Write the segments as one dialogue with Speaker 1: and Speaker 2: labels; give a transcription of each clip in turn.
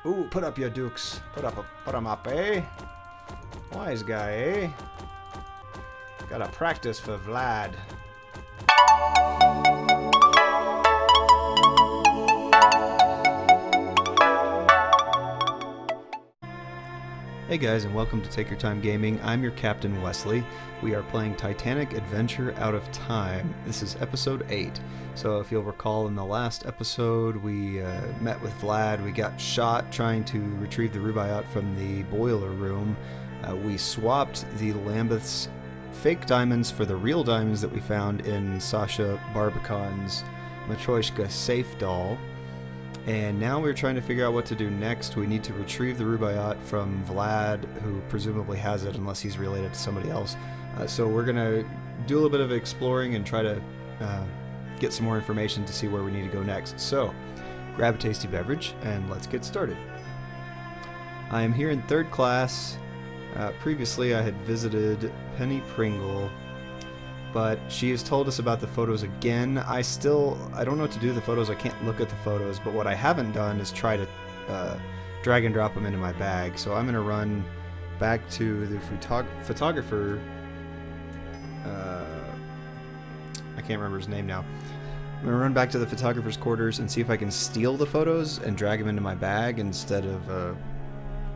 Speaker 1: Ooh, put up your dukes. Put 'em up, eh? Wise guy, eh? Gotta practice for Vlad. Hey guys, and welcome to Take Your Time Gaming. I'm your Captain Wesley. We are playing Titanic Adventure Out of Time. This is episode 8. So if you'll recall, in the last episode we met with Vlad. We got shot trying to retrieve the Rubaiyat from the boiler room. We swapped the Lambeth's fake diamonds for the real diamonds that we found in Sasha Barbican's Matryoshka safe doll. And now we're trying to figure out what to do next. We need to retrieve the Rubaiyat from Vlad, who presumably has it unless he's related to somebody else. So we're going to do a little bit of exploring and try to get some more information to see where we need to go next. So grab a tasty beverage and let's get started. I am here in third class. Previously I had visited Penny Pringle, but she has told us about the photos again. I don't know what to do with the photos. I can't look at the photos, but what I haven't done is try to drag and drop them into my bag. So I'm going to run back to the photographer. I can't remember his name now. I'm going to run back to the photographer's quarters and see if I can steal the photos and drag them into my bag instead of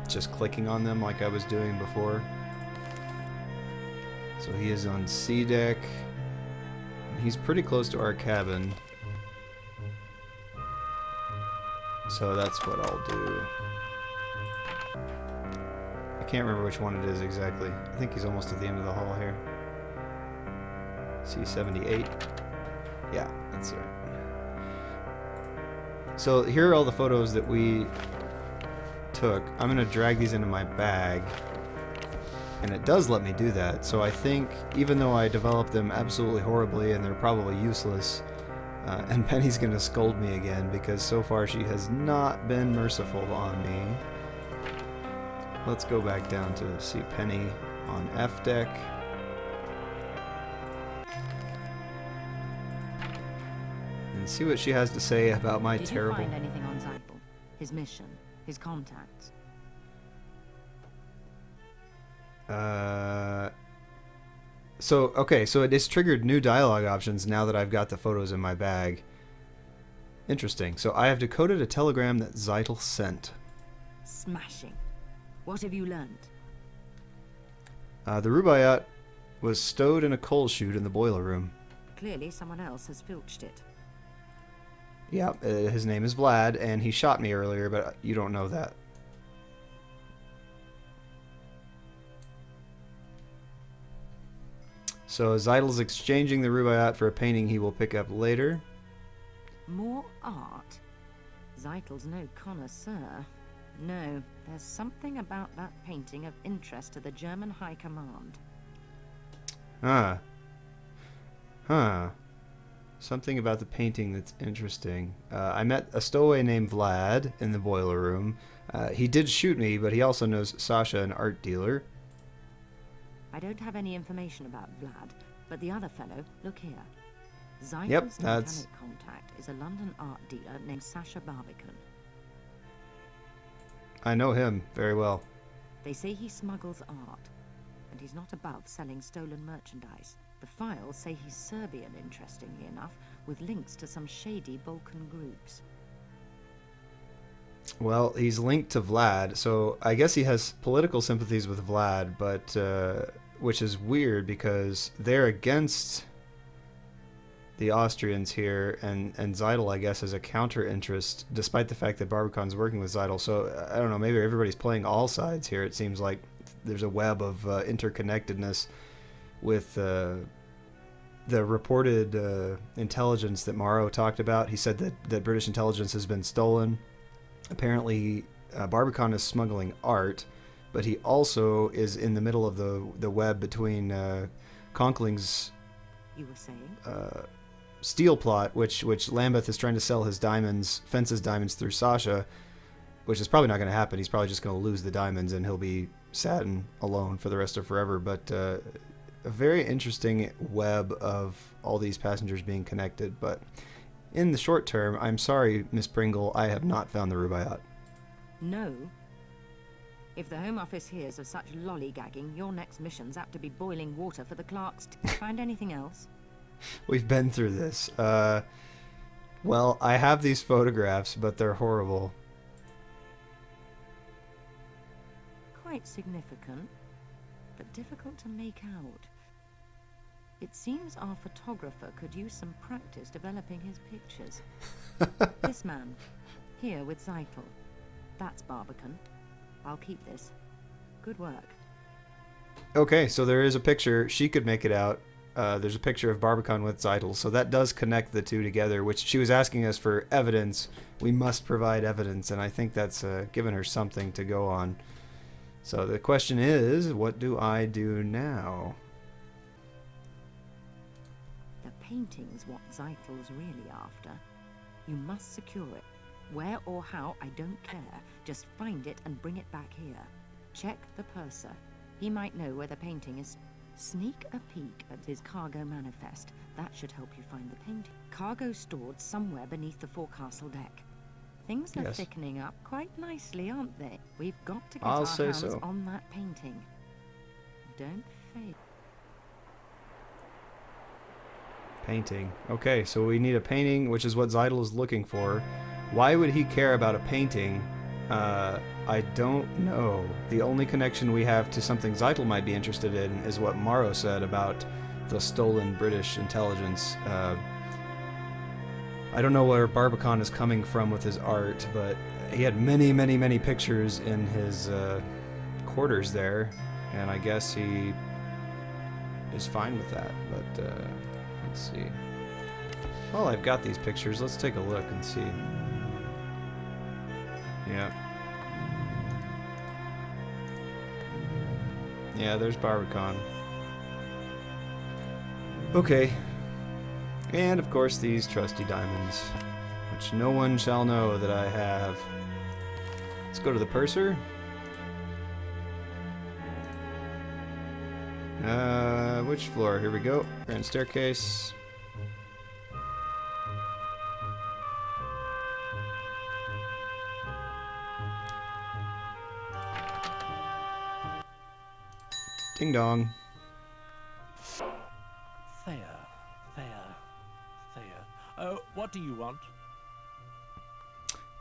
Speaker 1: just clicking on them like I was doing before. So he is on C deck. He's pretty close to our cabin. So that's what I'll do. I can't remember which one it is exactly. I think he's almost at the end of the hall here. C78. Yeah, that's right. So here are all the photos that we took. I'm going to drag these into my bag. And it does let me do that, so I think, even though I developed them absolutely horribly and they're probably useless, and Penny's gonna scold me again because so far she has not been merciful on me. Let's go back down to see Penny on F deck. And see what she has to say about my terrible...
Speaker 2: Did you find anything on Zeitl? His mission? His contacts?
Speaker 1: So it has triggered new dialogue options now that I've got the photos in my bag. Interesting. So I have decoded a telegram that Zeitl sent.
Speaker 2: Smashing. What have you learned?
Speaker 1: The Rubaiyat was stowed in a coal chute in the boiler room.
Speaker 2: Clearly someone else has filched it.
Speaker 1: Yeah, his name is Vlad, and he shot me earlier, but you don't know that. So Zeitl's exchanging the Rubaiyat for a painting he will pick up later.
Speaker 2: More art? Zeitl's no connoisseur. No, there's something about that painting of interest to the German High Command.
Speaker 1: Something about the painting that's interesting. I met a stowaway named Vlad in the boiler room. He did shoot me, but he also knows Sasha, an art dealer.
Speaker 2: I don't have any information about Vlad, but the other fellow, look here.
Speaker 1: Yep,
Speaker 2: Zeitl's
Speaker 1: that's...
Speaker 2: Titanic contact is a London art dealer named Sasha Barbican.
Speaker 1: I know him very well.
Speaker 2: They say he smuggles art, and he's not above selling stolen merchandise. The files say he's Serbian, interestingly enough, with links to some shady Balkan groups.
Speaker 1: Well, he's linked to Vlad, so I guess he has political sympathies with Vlad, but which is weird because they're against the Austrians here, and Zeitl, I guess, has a counter-interest, despite the fact that Barbican's working with Zeitl. So, I don't know, maybe everybody's playing all sides here. It seems like there's a web of interconnectedness with the reported intelligence that Morrow talked about. He said that British intelligence has been stolen. Apparently, Barbican is smuggling art, but he also is in the middle of the web between Conkling's
Speaker 2: You were saying?
Speaker 1: steel plot, which Lambeth is trying to sell his diamonds, fence his diamonds through Sasha, which is probably not going to happen. He's probably just going to lose the diamonds and he'll be sad and alone for the rest of forever. But a very interesting web of all these passengers being connected, but in the short term, I'm sorry, Miss Pringle, I have not found the Rubaiyat.
Speaker 2: No. If the Home Office hears of such lollygagging, your next mission's apt to be boiling water for the clerks. Find anything else?
Speaker 1: We've been through this. Well, I have these photographs, but they're horrible.
Speaker 2: Quite significant, but difficult to make out. It seems our photographer could use some practice developing his pictures. This man, here with Zeitel. That's Barbican. I'll keep this. Good work.
Speaker 1: Okay, so there is a picture. She could make it out. There's a picture of Barbican with Zeitel, so that does connect the two together, which she was asking us for evidence. We must provide evidence, and I think that's given her something to go on. So the question is, what do I do now?
Speaker 2: The painting's what Zeitel's really after. You must secure it. Where or how, I don't care. Just find it and bring it back here. Check the purser. He might know where the painting is. Sneak a peek at his cargo manifest. That should help you find the painting. Cargo stored somewhere beneath the forecastle deck. Things are thickening up quite nicely, aren't they? We've got to get our hands on that painting. Don't fail.
Speaker 1: Painting. Okay, so we need a painting, which is what Zeitel is looking for. Why would he care about a painting? I don't know. The only connection we have to something Zeitel might be interested in is what Morrow said about the stolen British intelligence. I don't know where Barbican is coming from with his art, but he had many, many, many pictures in his quarters there, and I guess he is fine with that. But let's see. Well, I've got these pictures. Let's take a look and see. Yeah. Yeah, there's Barbican. Okay. And of course these trusty diamonds, which no one shall know that I have. Let's go to the purser. Which floor? Here we go. Grand staircase. Ding dong.
Speaker 3: What do you want?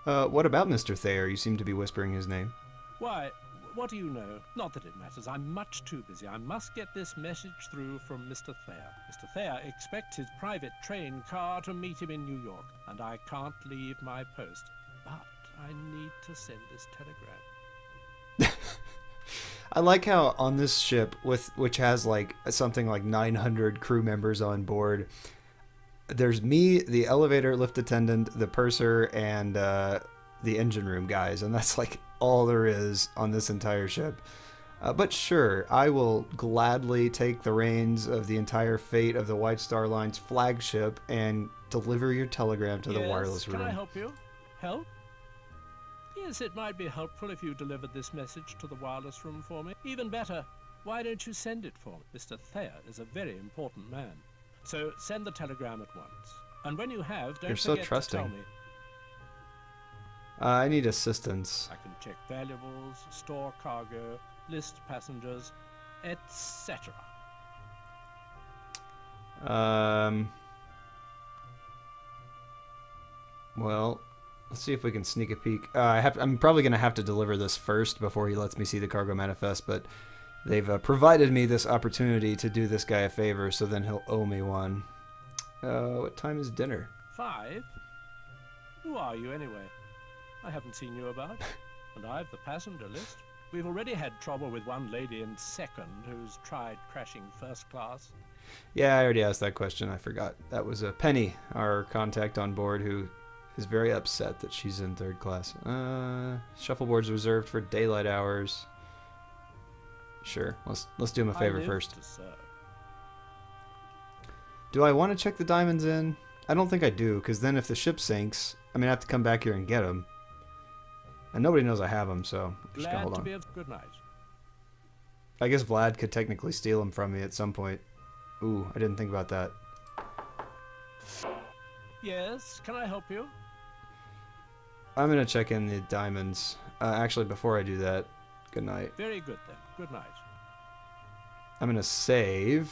Speaker 1: What about Mr. Thayer? You seem to be whispering his name.
Speaker 3: Why, what do you know? Not that it matters. I'm much too busy. I must get this message through from Mr. Thayer. Mr. Thayer expects his private train car to meet him in New York, and I can't leave my post. But I need to send this telegram.
Speaker 1: I like how on this ship, which has like something like 900 crew members on board, there's me, the elevator lift attendant, the purser, and the engine room guys, and that's like all there is on this entire ship. But sure, I will gladly take the reins of the entire fate of the White Star Line's flagship and deliver your telegram to the wireless room.
Speaker 3: Can I help you? Help? Yes, it might be helpful if you delivered this message to the wireless room for me. Even better, why don't you send it for me? Mr. Thayer is a very important man. So send the telegram at once. And when you have, don't forget to tell me.
Speaker 1: I need assistance.
Speaker 3: I can check valuables, store cargo, list passengers, etc.
Speaker 1: Well, let's see if we can sneak a peek. I'm probably going to have to deliver this first before he lets me see the cargo manifest, but they've provided me this opportunity to do this guy a favor, so then he'll owe me one. What time is dinner?
Speaker 3: 5? Who are you anyway? I haven't seen you about, and I've the passenger list. We've already had trouble with one lady in second who's tried crashing first class.
Speaker 1: Yeah, I already asked that question. I forgot. That was Penny, our contact on board, who is very upset that she's in third class. Shuffleboard's reserved for daylight hours. Sure, let's do him a favor first. Do I want to check the diamonds in? I don't think I do, because then if the ship sinks, I mean, I have to come back here and get them. And nobody knows I have them, so I'm just gonna hold on.
Speaker 3: Good night.
Speaker 1: I guess Vlad could technically steal them from me at some point. Ooh, I didn't think about that.
Speaker 3: Yes, can I help you?
Speaker 1: I'm gonna check in the diamonds. Actually, before I do that, good night.
Speaker 3: Very good then. Good night.
Speaker 1: I'm gonna save.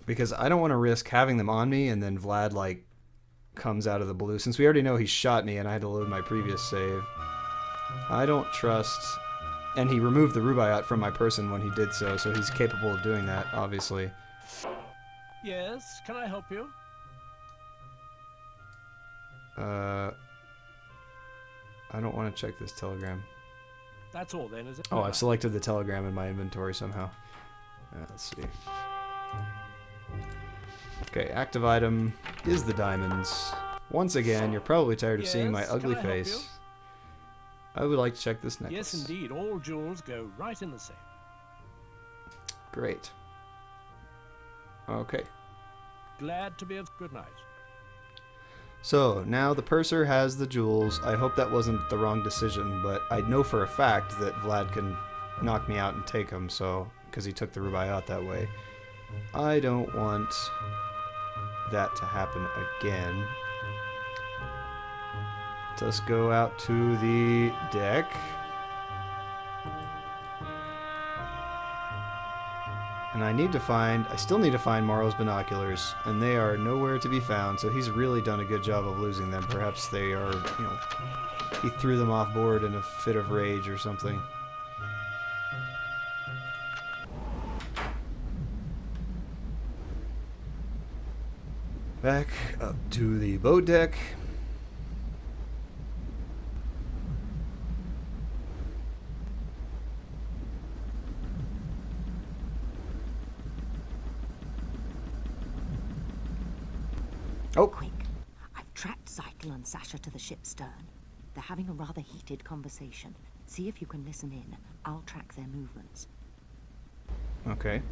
Speaker 1: Because I don't want to risk having them on me and then Vlad, like, comes out of the blue. Since we already know he shot me and I had to load my previous save. I don't trust... And he removed the Rubaiyat from my person when he did so he's capable of doing that, obviously.
Speaker 3: Yes, can I help you?
Speaker 1: I don't want to check this telegram.
Speaker 3: That's all then, is it?
Speaker 1: Oh, I've selected the telegram in my inventory somehow. Let's see. Okay, active item is the diamonds. Once again, you're probably tired of seeing my
Speaker 3: Yes,
Speaker 1: ugly
Speaker 3: can I help
Speaker 1: face.
Speaker 3: you?
Speaker 1: I would like to check this necklace.
Speaker 3: Yes, indeed. All jewels go right in the safe.
Speaker 1: Great. Okay.
Speaker 3: Glad to be of good night.
Speaker 1: So, now the purser has the jewels. I hope that wasn't the wrong decision, but I know for a fact that Vlad can knock me out and take them, so... because he took the Rubaiyat that way. I don't want that to happen again. Let's go out to the deck. And I still need to find Morrow's binoculars, and they are nowhere to be found, so he's really done a good job of losing them. Perhaps they are, he threw them off board in a fit of rage or something. Back up to the boat deck. Oh,
Speaker 2: Quick. I've tracked Zytel and Sasha to the ship's stern. They're having a rather heated conversation. See if you can listen in. I'll track their movements.
Speaker 1: okay.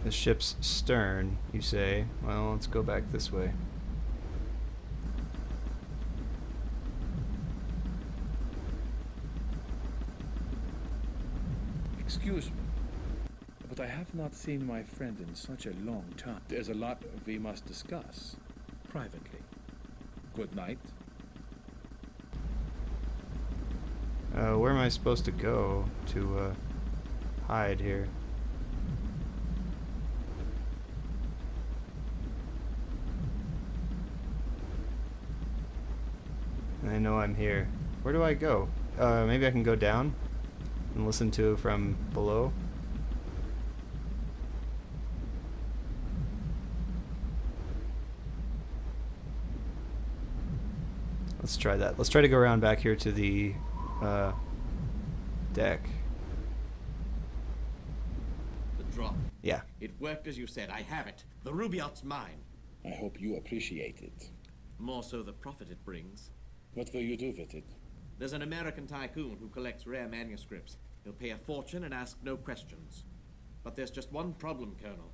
Speaker 1: The ship's stern, you say. Well, let's go back this way.
Speaker 4: Excuse me, but I have not seen my friend in such a long time. There's a lot we must discuss privately. Good night.
Speaker 1: Where am I supposed to go to hide here? I know I'm here. Where do I go? Maybe I can go down and listen to from below. Let's try that. Let's try to go around back here to the deck.
Speaker 5: The drop.
Speaker 1: Yeah.
Speaker 5: It worked as you said. I have it. The Rubaiyat's mine.
Speaker 4: I hope you appreciate it.
Speaker 5: More so the profit it brings.
Speaker 4: What will you do with it?
Speaker 5: There's an American tycoon who collects rare manuscripts. He'll pay a fortune and ask no questions. But there's just one problem, Colonel.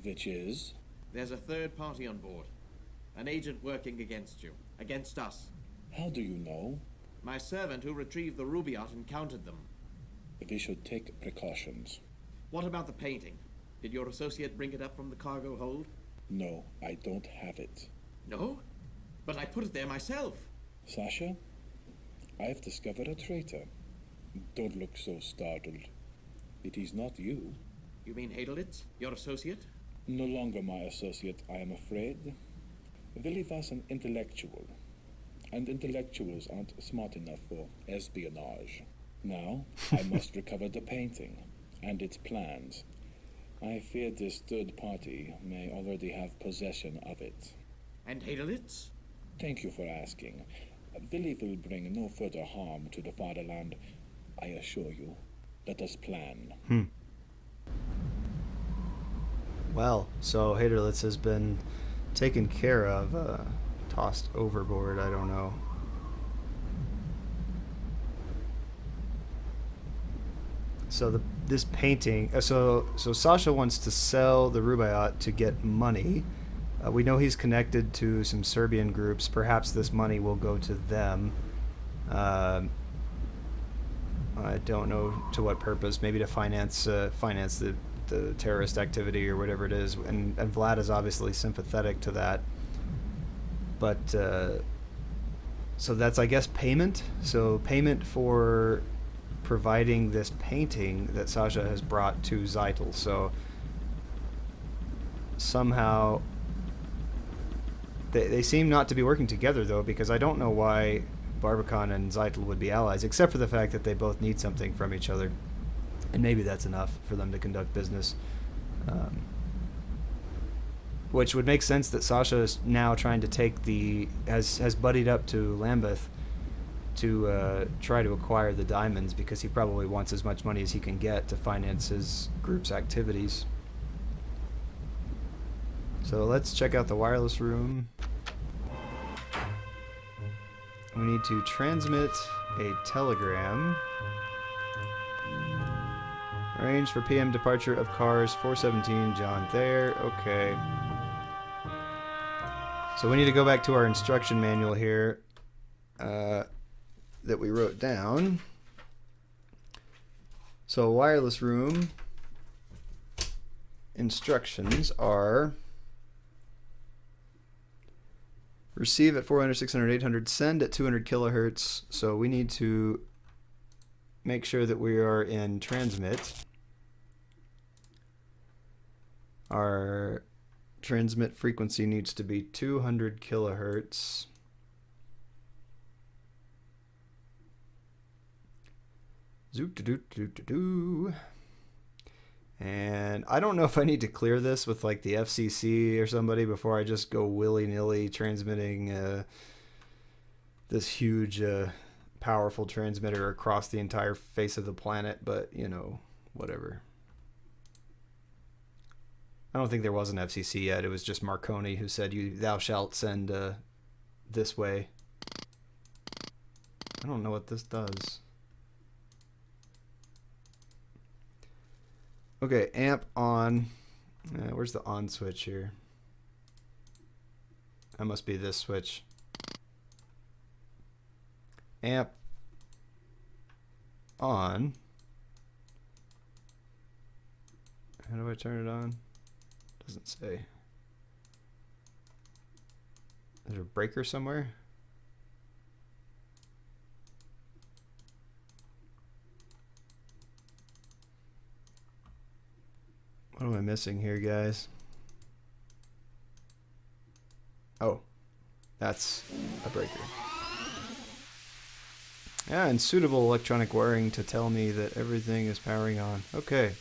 Speaker 4: Which is?
Speaker 5: There's a third party on board. An agent working against you. Against us.
Speaker 4: How do you know?
Speaker 5: My servant who retrieved the Rubaiyat encountered them.
Speaker 4: We should take precautions.
Speaker 5: What about the painting? Did your associate bring it up from the cargo hold?
Speaker 4: No, I don't have it.
Speaker 5: No? But I put it there myself.
Speaker 4: Sasha, I've discovered a traitor. Don't look so startled. It is not you.
Speaker 5: You mean Hadelitz? Your associate?
Speaker 4: No longer my associate, I am afraid. Willie was an intellectual. And intellectuals aren't smart enough for espionage. Now, I must recover the painting and its plans. I fear this third party may already have possession of it.
Speaker 5: And Hadelitz?
Speaker 4: Thank you for asking. Willie will bring no further harm to the fatherland, I assure you. Let us plan.
Speaker 1: Well, so Haderlitz has been taken care of, tossed overboard, I don't know. So this painting, so Sasha wants to sell the Rubaiyat to get money. We know he's connected to some Serbian groups. Perhaps this money will go to them. I don't know to what purpose. Maybe to finance the the terrorist activity or whatever it is, and Vlad is obviously sympathetic to that. But so that's, I guess, payment. So payment for providing this painting that Sasha has brought to Zeitel. So somehow they seem not to be working together, though, because I don't know why Barbican and Zeitel would be allies, except for the fact that they both need something from each other. And maybe that's enough for them to conduct business. Which would make sense that Sasha is now trying to take has buddied up to Lambeth to try to acquire the diamonds, because he probably wants as much money as he can get to finance his group's activities. So let's check out the wireless room. We need to transmit a telegram. Arrange for PM departure of cars 417 John Thayer. Okay. So we need to go back to our instruction manual here that we wrote down. So wireless room instructions are: receive at 400, 600, 800, send at 200 kilohertz. So we need to make sure that we are in transmit. Our transmit frequency needs to be 200 kilohertz. Zoop doo doo doo doo doo. And I don't know if I need to clear this with like the FCC or somebody before I just go willy-nilly transmitting this huge powerful transmitter across the entire face of the planet, but you know, whatever. I don't think there was an FCC yet. It was just Marconi who said, thou shalt send this way. I don't know what this does. Okay, amp on. Where's the on switch here? That must be this switch. Amp on. How do I turn it on? Doesn't say. Is there a breaker somewhere? What am I missing here, guys? Oh, that's a breaker. Yeah, and suitable electronic wiring to tell me that everything is powering on. Okay.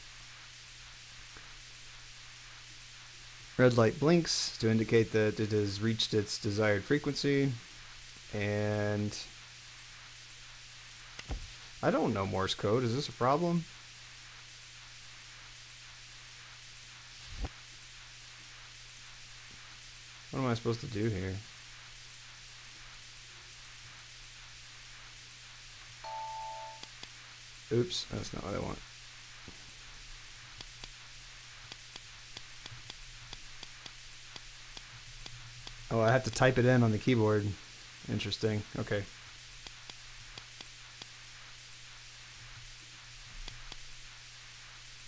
Speaker 1: Red light blinks to indicate that it has reached its desired frequency. And I don't know Morse code. Is this a problem? What am I supposed to do here? Oops, that's not what I want. Oh, I have to type it in on the keyboard. Interesting. Okay.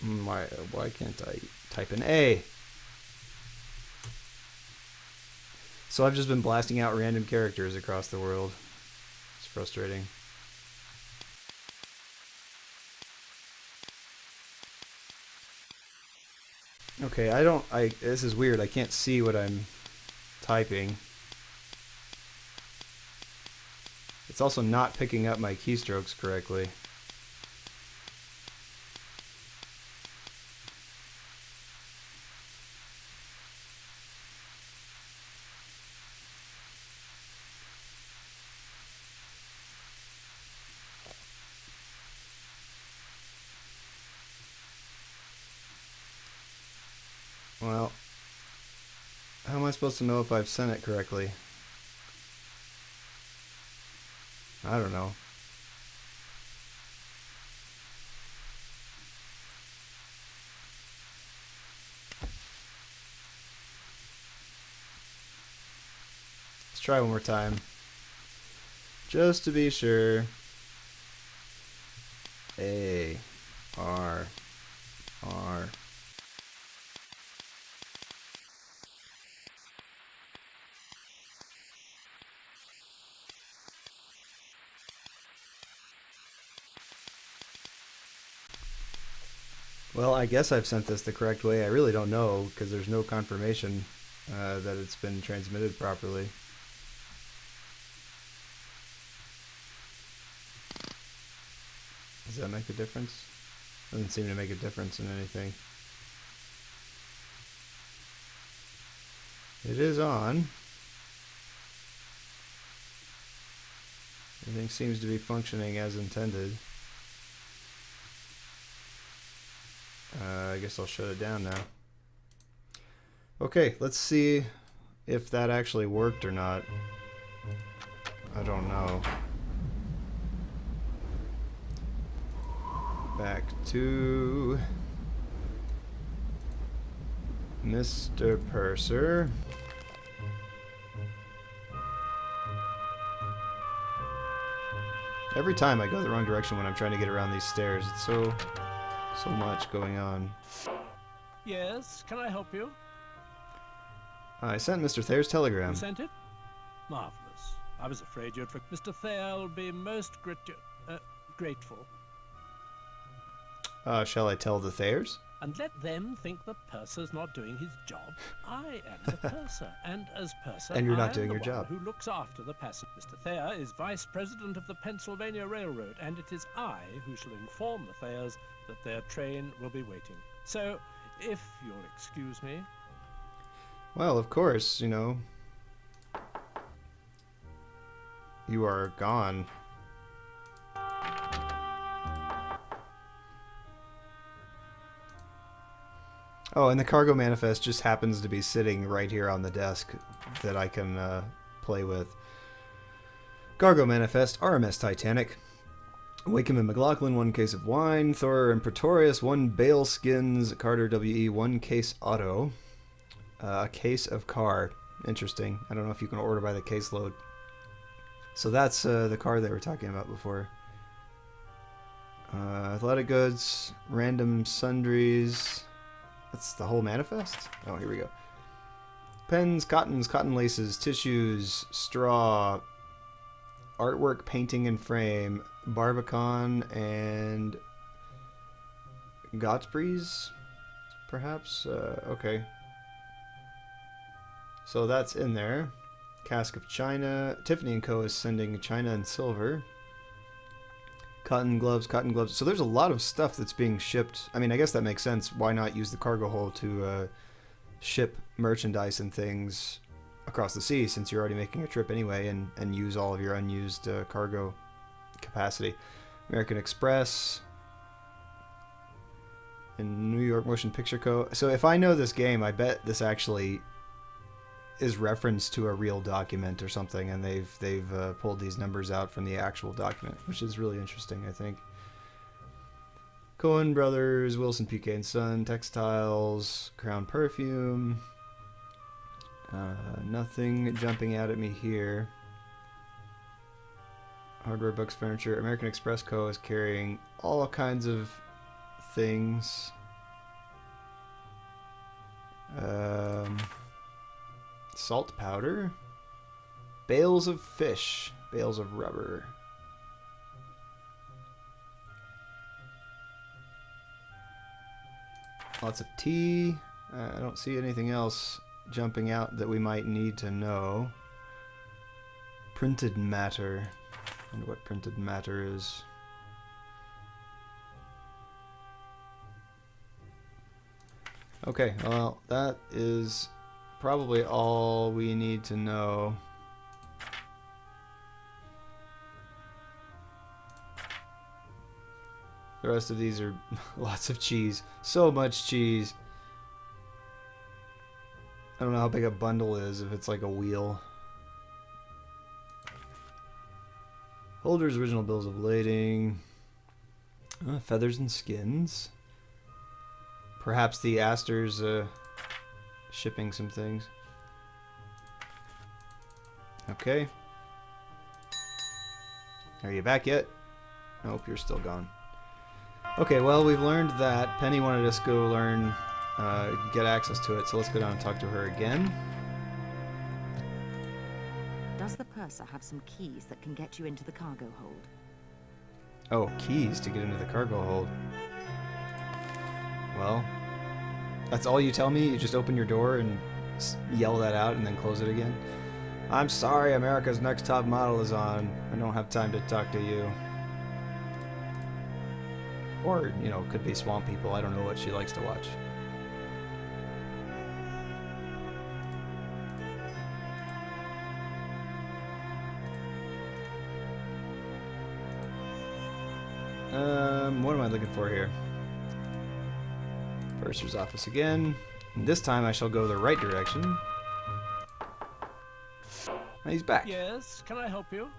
Speaker 1: Why can't I type an A? So I've just been blasting out random characters across the world. It's frustrating. Okay, this is weird. I can't see what I'm typing. It's also not picking up my keystrokes correctly. Well, how am I supposed to know if I've sent it correctly? I don't know. Let's try one more time. Just to be sure. A, R, R, Well, I guess I've sent this the correct way. I really don't know, because there's no confirmation that it's been transmitted properly. Does that make a difference? Doesn't seem to make a difference in anything. It is on. Everything seems to be functioning as intended. I guess I'll shut it down now. Okay, let's see if that actually worked or not. I don't know. Back to Mr. Purser. Every time I go the wrong direction when I'm trying to get around these stairs. It's so much going on.
Speaker 3: Yes, can I help you?
Speaker 1: I sent Mr. Thayer's telegram.
Speaker 3: You sent it? Marvelous. I was afraid you'd forget. Mr. Thayer will be most grateful.
Speaker 1: Shall I tell the Thayers?
Speaker 3: And let them think the purser's not doing his job. I am the purser, and as purser,
Speaker 1: And you're not
Speaker 3: I am
Speaker 1: doing
Speaker 3: the
Speaker 1: your
Speaker 3: one
Speaker 1: job.
Speaker 3: who looks after the passenger. Mr. Thayer is vice president of the Pennsylvania Railroad, and it is I who shall inform the Thayers that their train will be waiting. So, if you'll excuse me.
Speaker 1: Well, of course, you know. You are gone. Oh, and the cargo manifest just happens to be sitting right here on the desk that I can play with. Cargo manifest, RMS Titanic. Wakeham and McLaughlin, 1 case of wine. Thor and Pretorius, 1 bale skins. Carter WE, 1 case auto. A case of car. Interesting. I don't know if you can order by the caseload. So that's the car they were talking about before. Athletic goods, random sundries. That's the whole manifest? Oh, here we go. Pens, cottons, cotton laces, tissues, straw, artwork, painting and frame, Barbican, and Godfrey's, perhaps? Okay. So that's in there. Cask of China. Tiffany & Co. is sending China and silver. Cotton gloves, cotton gloves. So there's a lot of stuff that's being shipped. I mean, I guess that makes sense. Why not use the cargo hold to ship merchandise and things across the sea, since you're already making a trip anyway, and use all of your unused cargo capacity. American Express and New York Motion Picture Co. So if I know this game, I bet this actually is referenced to a real document or something, and they've pulled these numbers out from the actual document, which is really interesting, I think. Cohen Brothers, Wilson PK and Son, Textiles, Crown Perfume. Nothing jumping out at me here. Hardware, Books, Furniture. American Express Co. is carrying all kinds of things. Salt powder. Bales of fish. Bales of rubber. Lots of tea. I don't see anything else jumping out that we might need to know. Printed matter. I wonder what printed matter is. Okay, well, that is probably all we need to know. The rest of these are lots of cheese. So much cheese. I don't know how big a bundle is, if it's like a wheel. Holders, original bills of lading. Feathers and skins. Perhaps the Astor's shipping some things. Okay. Are you back yet? Nope, you're still gone. Okay, well, we've learned that. Penny wanted us to go learn, get access to it, so let's go down and talk to her again.
Speaker 2: Does the purser have some keys that can get you into the cargo hold?
Speaker 1: Oh, keys to get into the cargo hold. Well, that's all you tell me? You just open your door and yell that out and then close it again? I'm sorry, America's Next Top Model is on. I don't have time to talk to you. Or, you know, could be Swamp People. I don't know what she likes to watch. What am I looking for here? Purser's office again. And this time I shall go the right direction. And he's back.
Speaker 3: Yes, can I help you?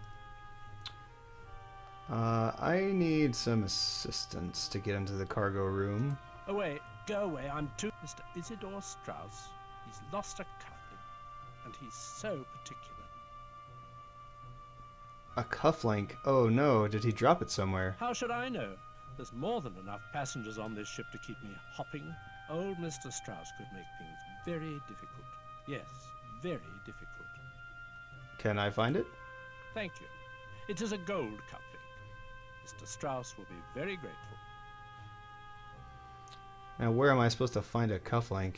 Speaker 1: I need some assistance to get into the cargo room.
Speaker 3: Away, go away, I'm too... Mr. Isidore Strauss, he's lost a cufflink, and he's so particular.
Speaker 1: A cufflink? Oh no, did he drop it somewhere?
Speaker 3: How should I know? There's more than enough passengers on this ship to keep me hopping. Old Mr. Strauss could make things very difficult. Yes, very difficult.
Speaker 1: Can I find it?
Speaker 3: Thank you. It is a gold cufflink. Mr. Strauss will be very grateful.
Speaker 1: Now where am I supposed to find a cufflink?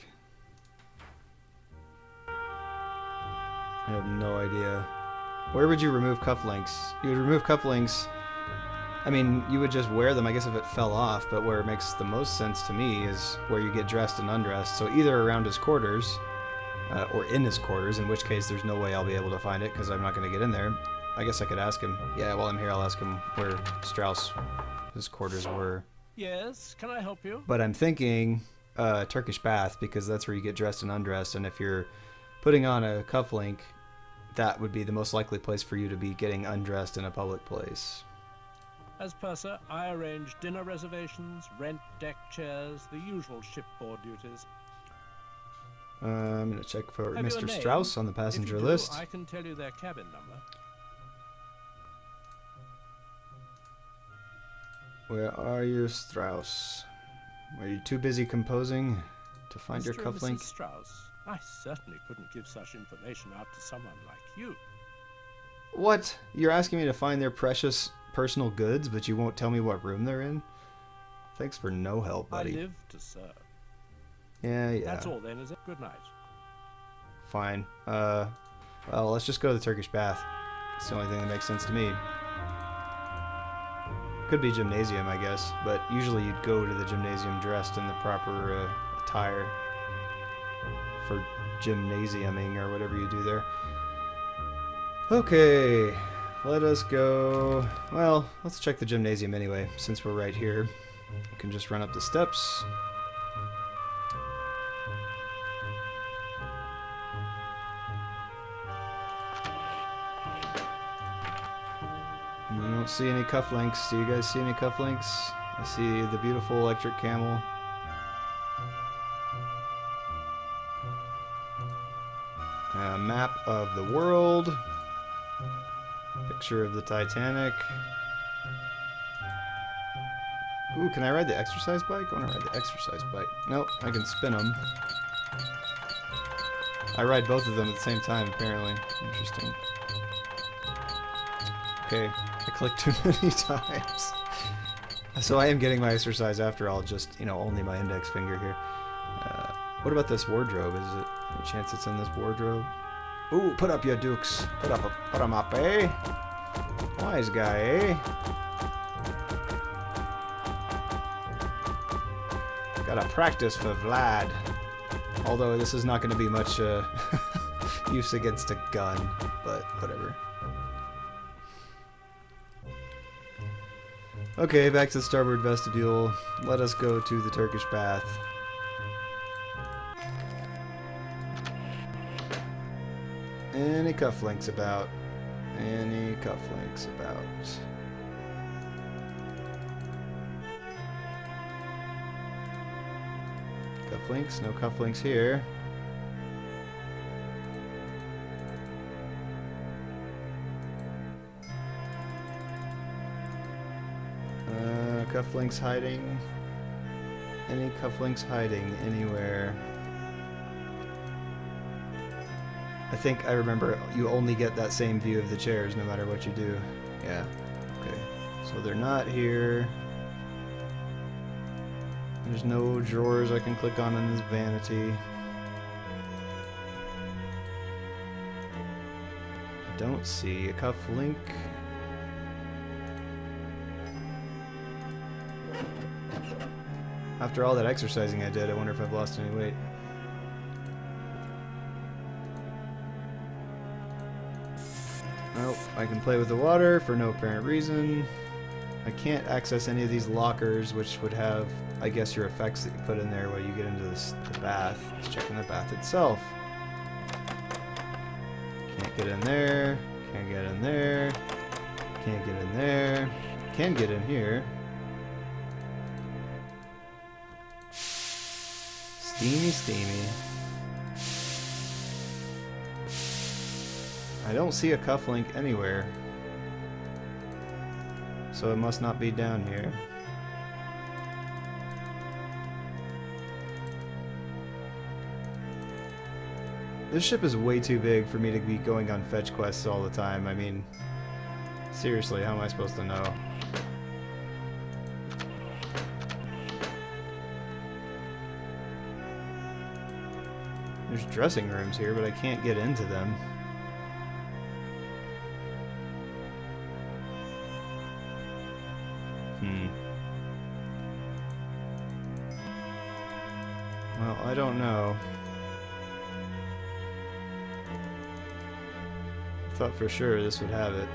Speaker 1: I have no idea. Where would you remove cufflinks? You would remove cufflinks... I mean, you would just wear them, I guess, if it fell off, but where it makes the most sense to me is where you get dressed and undressed. So either around his quarters, or in his quarters, in which case there's no way I'll be able to find it because I'm not going to get in there. I guess I could ask him. Yeah, while I'm here, I'll ask him where his quarters were.
Speaker 3: Yes, can I help you?
Speaker 1: But I'm thinking Turkish bath, because that's where you get dressed and undressed, and if you're putting on a cufflink, that would be the most likely place for you to be getting undressed in a public place.
Speaker 3: As purser, I arrange dinner reservations, rent deck chairs, the usual shipboard duties.
Speaker 1: I'm going to check for
Speaker 3: Have you a
Speaker 1: Mr.
Speaker 3: name?
Speaker 1: Strauss on the passenger list.
Speaker 3: I can tell you their cabin number.
Speaker 1: Where are you, Strauss? Were you too busy composing to find your
Speaker 3: Mr. and
Speaker 1: cufflink?
Speaker 3: Mrs. Strauss, I certainly couldn't give such information out to someone like you.
Speaker 1: What? You're asking me to find their precious personal goods, but you won't tell me what room they're in? Thanks for no help, buddy.
Speaker 3: I live to serve.
Speaker 1: Yeah.
Speaker 3: That's all then, is it? Good night.
Speaker 1: Fine. Well, let's just go to the Turkish bath. It's the only thing that makes sense to me. Could be gymnasium, I guess, but usually you'd go to the gymnasium dressed in the proper attire for gymnasiuming or whatever you do there. Okay, let us go. Well, let's check the gymnasium anyway, since we're right here. We can just run up the steps. I don't see any cufflinks. Do you guys see any cufflinks? I see the beautiful electric camel. A map of the world. Picture of the Titanic. Ooh, can I ride the exercise bike? I want to ride the exercise bike. Nope, I can spin them. I ride both of them at the same time, apparently. Interesting. Okay, I clicked too many times. So I am getting my exercise after all, just, you know, only my index finger here. What about this wardrobe? Is it any chance it's in this wardrobe? Ooh, put up your dukes. Put 'em up, eh? Wise guy, eh? Gotta practice for Vlad. Although this is not going to be much use against a gun, but whatever. Okay, back to the starboard vestibule. Let us go to the Turkish bath. Any cufflinks about? Any cufflinks about? Cufflinks? No cufflinks here. Cufflinks hiding? Any cufflinks hiding anywhere? I think I remember you only get that same view of the chairs no matter what you do. Yeah. Okay. So they're not here. There's no drawers I can click on in this vanity. I don't see a cuff link. After all that exercising I did, I wonder if I've lost any weight. Nope, I can play with the water for no apparent reason. I can't access any of these lockers, which would have, I guess, your effects that you put in there while you get into the bath. Let's check in the bath itself. Can't get in there. Can't get in there. Can't get in there. Can get in here. Steamy, steamy. I don't see a cufflink anywhere. So it must not be down here. This ship is way too big for me to be going on fetch quests all the time. I mean, seriously, how am I supposed to know? There's dressing rooms here, but I can't get into them. Well, I don't know. I thought for sure this would have it.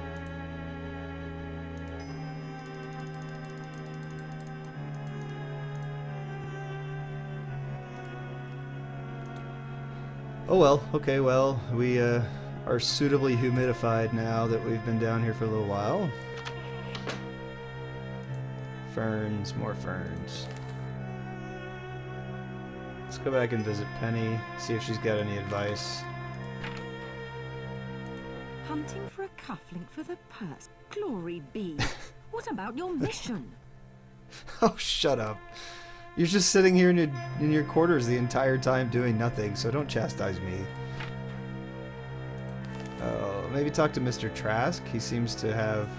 Speaker 1: Oh well, okay, well, we are suitably humidified now that we've been down here for a little while. Ferns, more ferns. Let's go back and visit Penny, see if she's got any advice.
Speaker 2: Hunting for a cufflink for the purse. Glory be. What about your mission?
Speaker 1: Oh, shut up. You're just sitting here in your quarters the entire time doing nothing, so don't chastise me. Maybe talk to Mr. Trask. He seems to have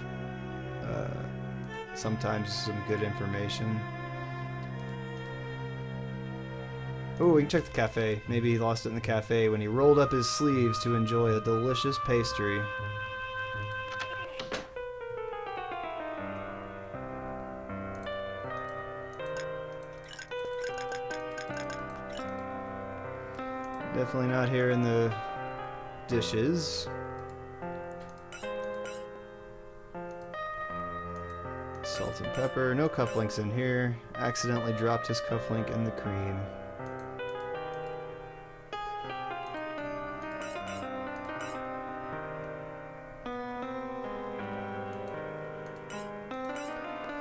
Speaker 1: sometimes some good information. Oh, we can check the cafe. Maybe he lost it in the cafe when he rolled up his sleeves to enjoy a delicious pastry. Definitely not here in the dishes. Salt and pepper. No cufflinks in here. Accidentally dropped his cufflink in the cream.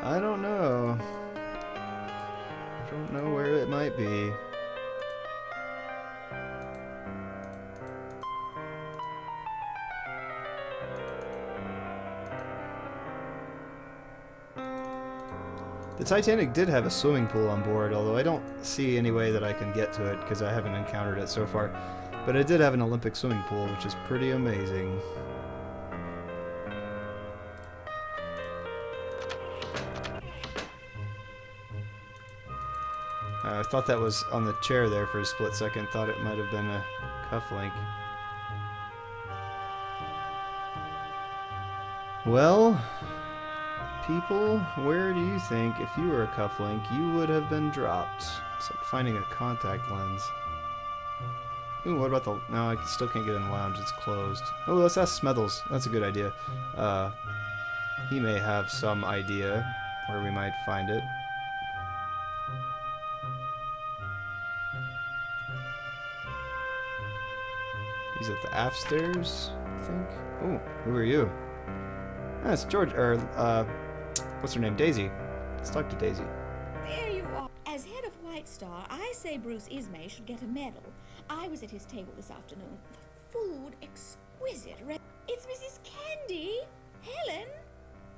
Speaker 1: I don't know. I don't know where it might be. The Titanic did have a swimming pool on board, although I don't see any way that I can get to it because I haven't encountered it so far. But it did have an Olympic swimming pool, which is pretty amazing. I thought that was on the chair there for a split second. Thought it might have been a cufflink. Well, people, where do you think, if you were a cufflink, you would have been dropped? Except finding a contact lens. Ooh, what about the... No, I still can't get in the lounge. It's closed. Oh, let's ask Smethels. That's a good idea. He may have some idea where we might find it. He's at the aft stairs, I think. Oh, who are you? Ah, it's George, or, what's her name? Daisy. Let's talk to Daisy.
Speaker 6: There you are. As head of White Star, I say Bruce Ismay should get a medal. I was at his table this afternoon. The food exquisite. It's Mrs. Candy. Helen.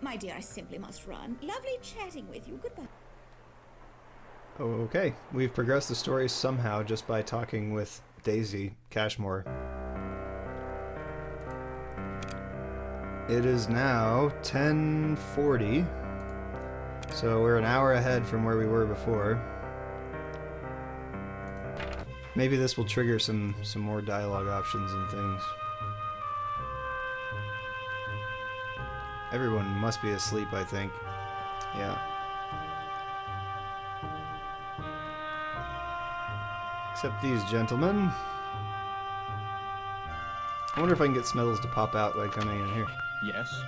Speaker 6: My dear, I simply must run. Lovely chatting with you. Goodbye.
Speaker 1: Oh, okay. We've progressed the story somehow just by talking with Daisy Cashmore. It is now 10:40, so we're an hour ahead from where we were before. Maybe this will trigger some more dialogue options and things. Everyone must be asleep, I think. Yeah. Except these gentlemen. I wonder if I can get Smeddles to pop out by coming in here.
Speaker 7: Yes.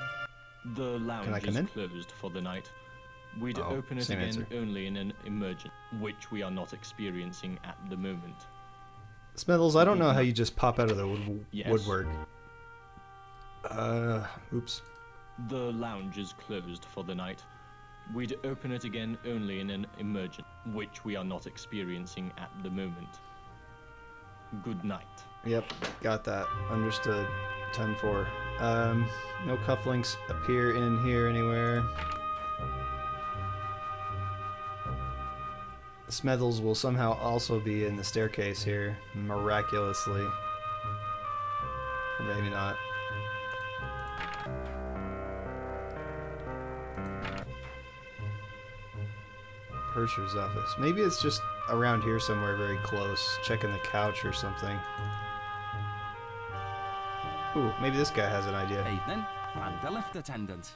Speaker 7: The lounge
Speaker 1: Can I come
Speaker 7: is
Speaker 1: in?
Speaker 7: closed for the night. We'd
Speaker 1: Oh,
Speaker 7: open it
Speaker 1: same
Speaker 7: again
Speaker 1: answer.
Speaker 7: only in an emergency, which we are not experiencing at the moment.
Speaker 1: Smeddles, I don't know how you just pop out of the
Speaker 7: Yes.
Speaker 1: woodwork. Oops.
Speaker 7: The lounge is closed for the night. We'd open it again only in an emergency, which we are not experiencing at the moment. Good night.
Speaker 1: Yep, got that. Understood. 10-4. No cufflinks appear in here anywhere. Smeddles will somehow also be in the staircase here, miraculously. Or maybe not. Purser's office. Maybe it's just around here somewhere very close. Checking the couch or something. Ooh, maybe this guy has an idea.
Speaker 8: Evening, I'm the lift attendant.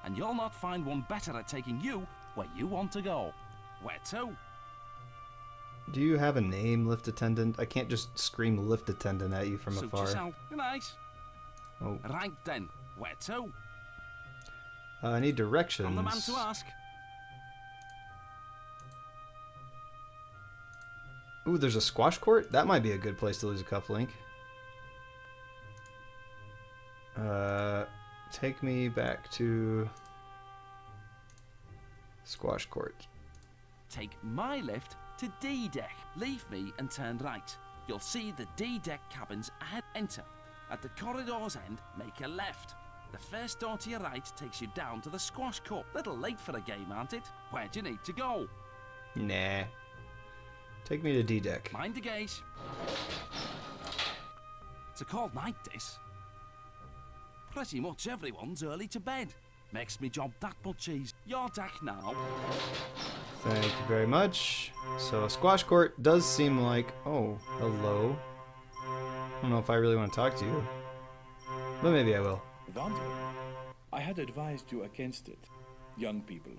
Speaker 8: And you'll not find one better at taking you where you want to go. Where to?
Speaker 1: Do you have a name, lift attendant? I can't just scream lift attendant at you from
Speaker 8: Suit
Speaker 1: afar.
Speaker 8: yourself. Good night.
Speaker 1: Oh,
Speaker 8: Right then, where to?
Speaker 1: I need directions.
Speaker 8: I'm the man to ask.
Speaker 1: Ooh, there's a squash court? That might be a good place to lose a cufflink. Take me back to squash court.
Speaker 8: Take my lift to D deck. Leave me and turn right. You'll see the D deck cabins ahead. Enter. At the corridor's end, make a left. The first door to your right takes you down to the squash court. Little late for a game, aren't it? Where do you need to go?
Speaker 1: Nah. Take me to D deck.
Speaker 8: Mind the gate. It's a cold night, this. Pretty much everyone's early to bed. Makes me job that much easier. Your deck now.
Speaker 1: Thank you very much. So squash court does seem like... Oh, hello. I don't know if I really want to talk to you. But maybe I will.
Speaker 4: Vandal, I had advised you against it. Young people,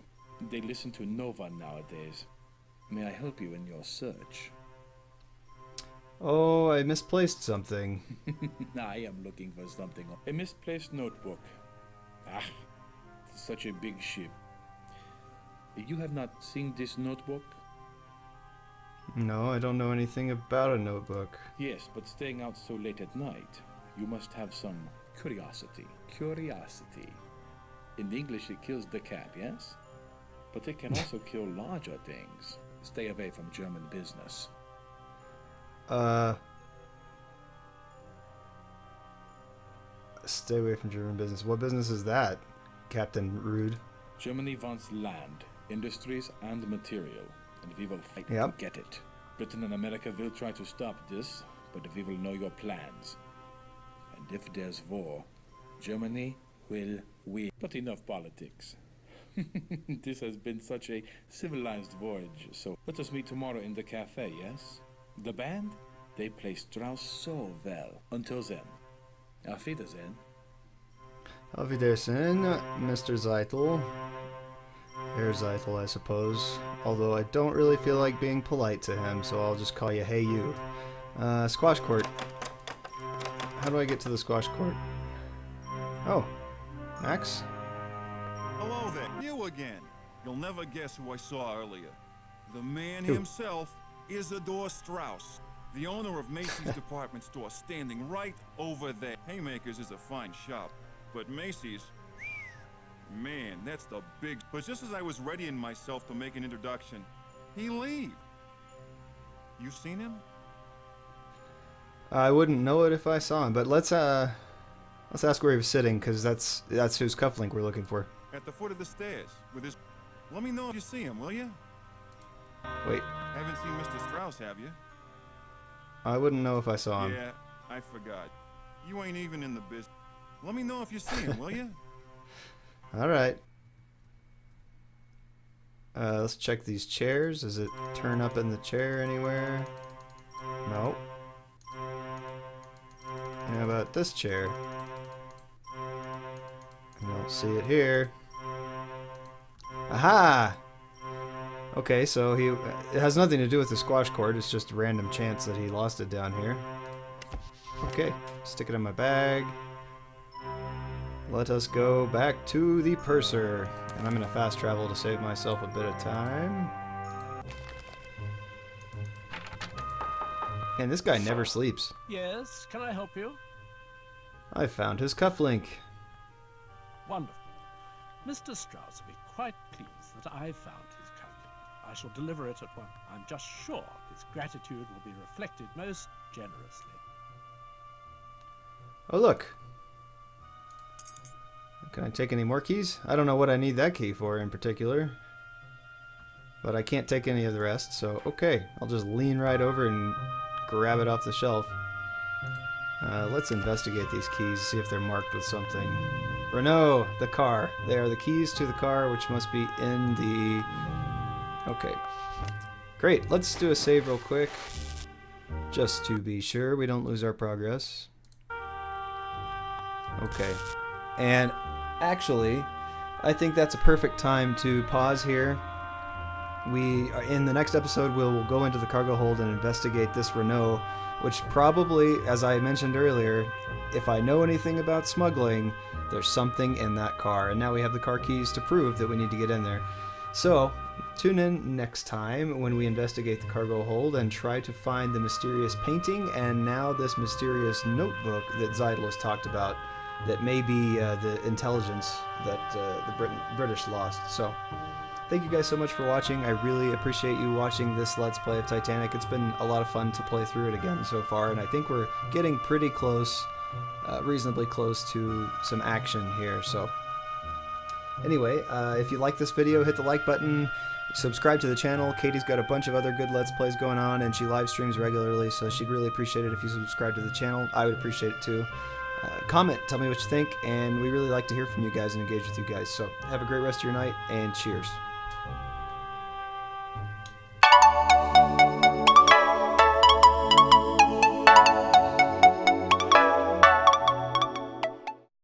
Speaker 4: they listen to no one nowadays. May I help you in your search?
Speaker 1: Oh, I misplaced something.
Speaker 4: I am looking for something. A misplaced notebook. Ah, such a big ship. You have not seen this notebook?
Speaker 1: No, I don't know anything about a notebook.
Speaker 4: Yes, but staying out so late at night, you must have some curiosity. Curiosity. In English, it kills the cat, yes? But it can also kill larger things. Stay away from German business.
Speaker 1: Stay away from German business. What business is that, Captain Rude?
Speaker 4: Germany wants land, industries, and material, and we will fight
Speaker 1: Yep.
Speaker 4: to get it. Britain and America will try to stop this, but we will know your plans. And if there's war, Germany will win. But enough politics. This has been such a civilized voyage, so let us meet tomorrow in the cafe, yes? The band, they play Strauss so well. Until then, auf Wiedersehen.
Speaker 1: Auf Wiedersehen, Mr. Zeitel. Herr Zeitel, I suppose. Although I don't really feel like being polite to him, so I'll just call you Hey You. Squash court. How do I get to the squash court? Oh, Max?
Speaker 9: Hello there, you again. You'll never guess who I saw earlier. The man
Speaker 1: Who?
Speaker 9: himself, Isidore Strauss, the owner of Macy's department store, standing right over there. Haymakers is a fine shop, but Macy's, man, that's the big... But just as I was readying myself to make an introduction, he leave. You seen him?
Speaker 1: I wouldn't know it if I saw him, but let's ask where he was sitting, because that's whose cufflink we're looking for.
Speaker 9: At the foot of the stairs, with his... Let me know if you see him, will you?
Speaker 1: Wait,
Speaker 9: Haven't seen Mr. Strauss, have you?
Speaker 1: I wouldn't know if I saw him.
Speaker 9: Yeah, I forgot. You ain't even in the business. Let me know if you see him, will you?
Speaker 1: Alright. Let's check these chairs. Does it turn up in the chair anywhere? No. How about this chair? I don't see it here. Aha! Okay, so it has nothing to do with the squash cord. It's just a random chance that he lost it down here. Okay, stick it in my bag. Let us go back to the purser. And I'm going to fast travel to save myself a bit of time. And this guy never sleeps.
Speaker 3: Yes, can I help you?
Speaker 1: I found his cufflink.
Speaker 3: Wonderful. Mr. Strauss will be quite pleased that I found his cufflink. I shall deliver it at once. I'm just sure his gratitude will be reflected most generously.
Speaker 1: Oh, look. Can I take any more keys? I don't know what I need that key for in particular. But I can't take any of the rest, so okay. I'll just lean right over and grab it off the shelf. Let's investigate these keys, see if they're marked with something. Renault, the car. They are the keys to the car, which must be in the... Okay. Great, let's do a save real quick. Just to be sure we don't lose our progress. Okay. And actually, I think that's a perfect time to pause here. In the next episode, we'll go into the cargo hold and investigate this Renault, which probably, as I mentioned earlier, if I know anything about smuggling, there's something in that car. And now we have the car keys to prove that we need to get in there. So, tune in next time when we investigate the cargo hold and try to find the mysterious painting and now this mysterious notebook that Zeidel talked about that may be the intelligence that the British lost. So, thank you guys so much for watching. I really appreciate you watching this Let's Play of Titanic. It's been a lot of fun to play through it again so far, and I think we're getting pretty close, reasonably close to some action here. So, anyway, if you like this video, hit the like button, subscribe to the channel. Katie's got a bunch of other good Let's Plays going on, and she live streams regularly, so she'd really appreciate it if you subscribe to the channel. I would appreciate it too. Comment, tell me what you think, and we really like to hear from you guys and engage with you guys. So have a great rest of your night, and cheers.